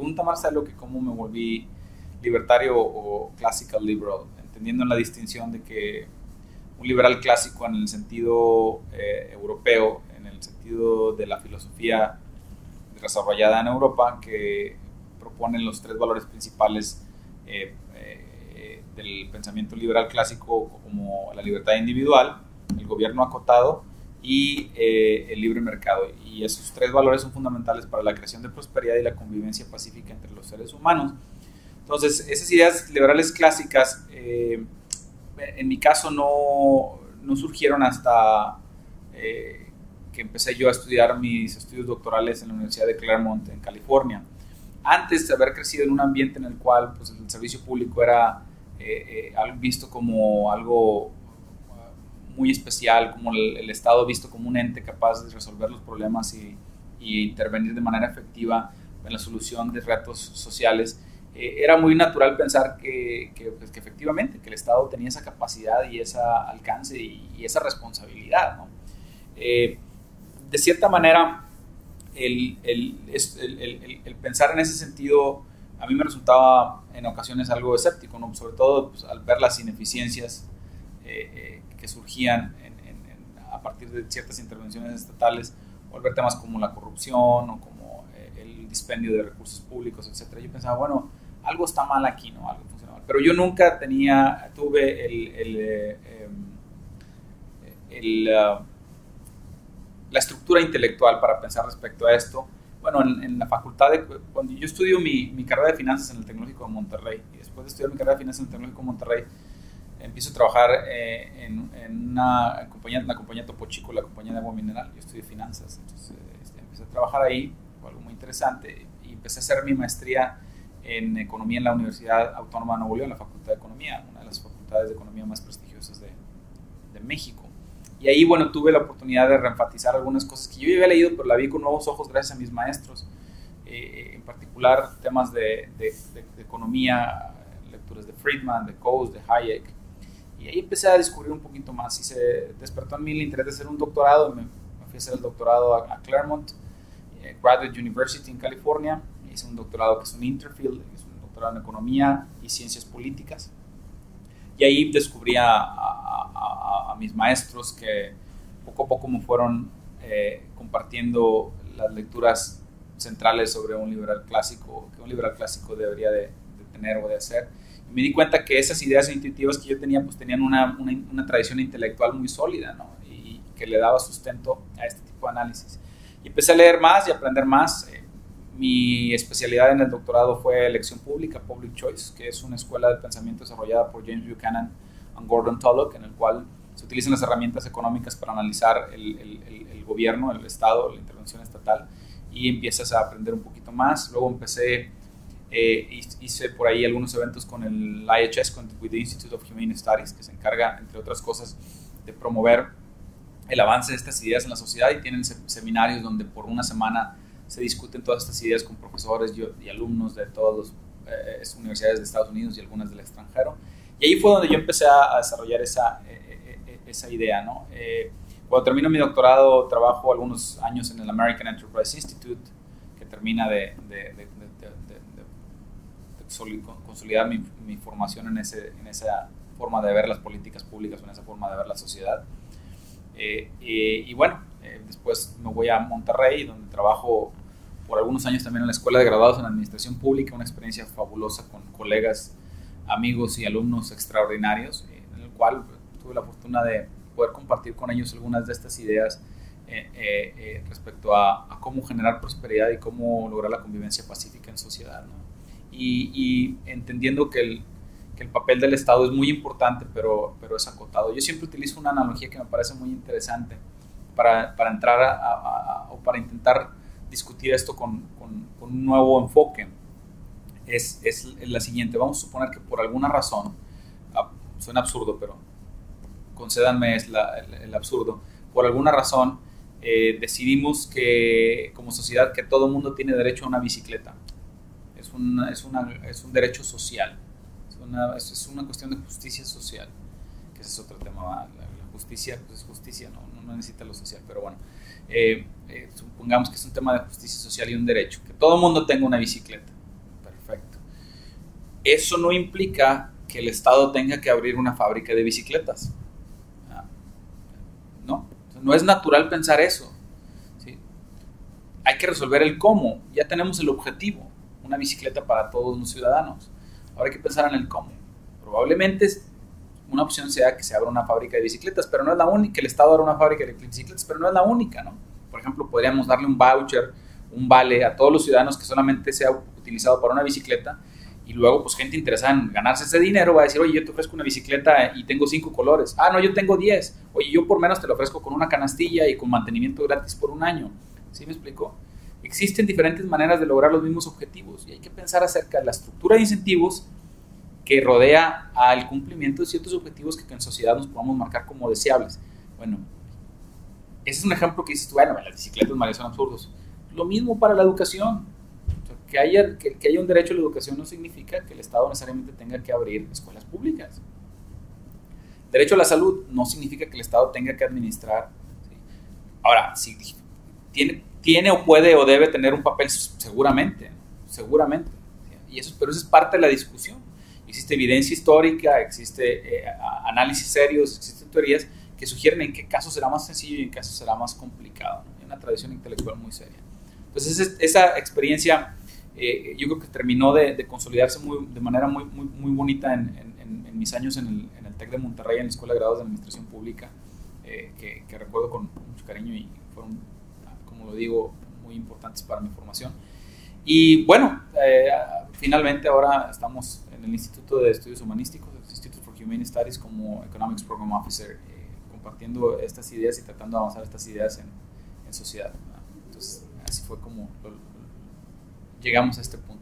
pregunta, Marcelo, que cómo me volví libertario o classical liberal, entendiendo la distinción de que un liberal clásico en el sentido europeo, en el sentido de la filosofía desarrollada en Europa, que propone los tres valores principales del pensamiento liberal clásico, como la libertad individual, el gobierno acotado y el libre mercado. Y esos tres valores son fundamentales para la creación de prosperidad y la convivencia pacífica entre los seres humanos. Entonces, esas ideas liberales clásicas, en mi caso, no surgieron hasta que empecé yo a estudiar mis estudios doctorales en la Universidad de Claremont, en California. Antes de haber crecido en un ambiente en el cual pues, el servicio público era visto como algo muy especial, como el Estado visto como un ente capaz de resolver los problemas y intervenir de manera efectiva en la solución de retos sociales, era muy natural pensar pues, que efectivamente que el Estado tenía esa capacidad y ese alcance y esa responsabilidad, ¿no? De cierta manera, el pensar en ese sentido a mí me resultaba en ocasiones algo escéptico, ¿no? Sobre todo pues, al ver las ineficiencias que surgían a partir de ciertas intervenciones estatales, o al ver temas como la corrupción o como el dispendio de recursos públicos, etc. Yo pensaba, bueno, algo está mal aquí, ¿no? Algo funciona mal. Pero yo nunca tuve la estructura intelectual para pensar respecto a esto. Bueno, en la facultad, cuando yo estudio mi carrera de finanzas en el Tecnológico de Monterrey, y después de estudiar mi carrera de finanzas en el Tecnológico de Monterrey, empiezo a trabajar en la compañía Topo Chico, la compañía de agua mineral. Yo estudié finanzas, entonces empecé a trabajar ahí, fue algo muy interesante, y empecé a hacer mi maestría en economía en la Universidad Autónoma de Nuevo León, la Facultad de Economía, una de las facultades de economía más prestigiosas de México. Y ahí, bueno, tuve la oportunidad de reenfatizar algunas cosas que yo ya había leído, pero la vi con nuevos ojos gracias a mis maestros. En particular, temas de economía, lecturas de Friedman, de Coase, de Hayek. Y ahí empecé a descubrir un poquito más y se despertó en mí el interés de hacer un doctorado. Me fui a hacer el doctorado a Claremont Graduate University en California. Hice un doctorado que es un Interfield, es un doctorado en economía y ciencias políticas. Y ahí descubrí a mis maestros que poco a poco me fueron compartiendo las lecturas centrales sobre un liberal clásico, que un liberal clásico debería de tener o de hacer. Y me di cuenta que esas ideas intuitivas que yo tenía, pues tenían una tradición intelectual muy sólida, ¿no? Y que le daba sustento a este tipo de análisis. Y empecé a leer más y a aprender más. Mi especialidad en el doctorado fue elección pública, Public Choice, que es una escuela de pensamiento desarrollada por James Buchanan y Gordon Tullock, en el cual se utilizan las herramientas económicas para analizar el gobierno, el Estado, la intervención estatal, y empiezas a aprender un poquito más. Luego hice por ahí algunos eventos con el IHS, con the Institute of Humane Studies, que se encarga, entre otras cosas, de promover el avance de estas ideas en la sociedad, y tienen seminarios donde por una semana se discuten todas estas ideas con profesores y alumnos de todas las universidades de Estados Unidos y algunas del extranjero. Y ahí fue donde yo empecé a desarrollar esa idea, ¿no? Cuando termino mi doctorado, trabajo algunos años en el American Enterprise Institute, que termina de consolidar mi formación en esa forma de ver las políticas públicas o en esa forma de ver la sociedad. Y bueno, después me voy a Monterrey, donde trabajo por algunos años también en la Escuela de Graduados en Administración Pública, una experiencia fabulosa con colegas, amigos y alumnos extraordinarios, en el cual tuve la fortuna de poder compartir con ellos algunas de estas ideas respecto a cómo generar prosperidad y cómo lograr la convivencia pacífica en sociedad, ¿no? Y entendiendo que el papel del Estado es muy importante, pero es acotado. Yo siempre utilizo una analogía que me parece muy interesante para entrar o para intentar discutir esto con un nuevo enfoque. Es la siguiente: vamos a suponer que por alguna razón, suena absurdo, pero concédanme el absurdo, por alguna razón decidimos que como sociedad que todo el mundo tiene derecho a una bicicleta. Es un derecho social, es una cuestión de justicia social, que ese es otro tema. La justicia pues es justicia, no necesita lo social, pero bueno, supongamos que es un tema de justicia social y un derecho, que todo el mundo tenga una bicicleta. eso no implica que el Estado tenga que abrir una fábrica de bicicletas. No, no es natural pensar eso. ¿Sí? Hay que resolver el cómo. Ya tenemos el objetivo, una bicicleta para todos los ciudadanos. Ahora hay que pensar en el cómo. Probablemente una opción sea que se abra una fábrica de bicicletas, pero no es la única. Que el Estado abra una fábrica de bicicletas, pero no es la única, ¿no? Por ejemplo, podríamos darle un voucher, un vale a todos los ciudadanos que solamente sea utilizado para una bicicleta, y luego pues gente interesada en ganarse ese dinero va a decir, oye, yo te ofrezco una bicicleta y tengo 5 colores. Ah, no, yo tengo 10. Oye, yo por menos te lo ofrezco con una canastilla y con mantenimiento gratis por un año. ¿Sí me explico? Existen diferentes maneras de lograr los mismos objetivos y hay que pensar acerca de la estructura de incentivos que rodea al cumplimiento de ciertos objetivos que en sociedad nos podamos marcar como deseables. Bueno, ese es un ejemplo que dices tú, bueno, las bicicletas, María, son absurdos. Lo mismo para la educación. O sea, que haya un derecho a la educación no significa que el Estado necesariamente tenga que abrir escuelas públicas. Derecho a la salud no significa que el Estado tenga que administrar. ¿Sí? Ahora, si tiene o puede o debe tener un papel, seguramente. ¿Sí? Y pero eso es parte de la discusión. Existe evidencia histórica, existe análisis serios, existen teorías que sugieren en qué caso será más sencillo y en qué caso será más complicado, ¿no? Hay una tradición intelectual muy seria. Entonces, esa experiencia yo creo que terminó de consolidarse de manera muy bonita en mis años en el TEC de Monterrey, en la Escuela de Grados de Administración Pública, que recuerdo con mucho cariño y fueron, como lo digo, muy importantes para mi formación. Y bueno, finalmente ahora estamos en el Instituto de Estudios Humanísticos, el Institute for Humane Studies, como Economics Program Officer, compartiendo estas ideas y tratando de avanzar estas ideas en sociedad, ¿no? Entonces, así fue como llegamos a este punto.